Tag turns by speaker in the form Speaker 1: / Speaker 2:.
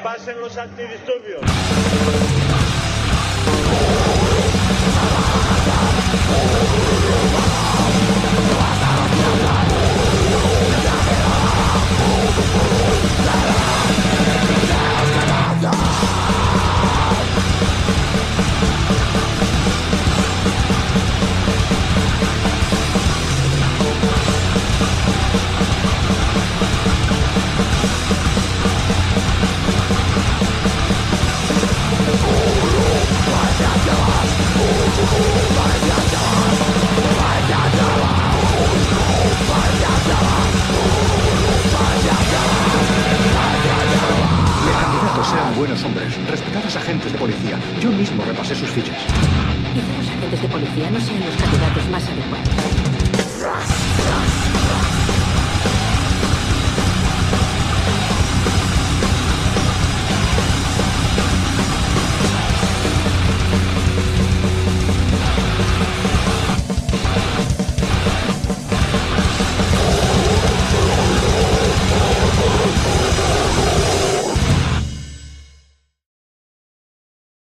Speaker 1: pasen los antidisturbios.
Speaker 2: Eran buenos hombres, respetados agentes de policía. Yo mismo repasé sus fichas.
Speaker 3: Quizá los agentes de policía no sean los candidatos más adecuados.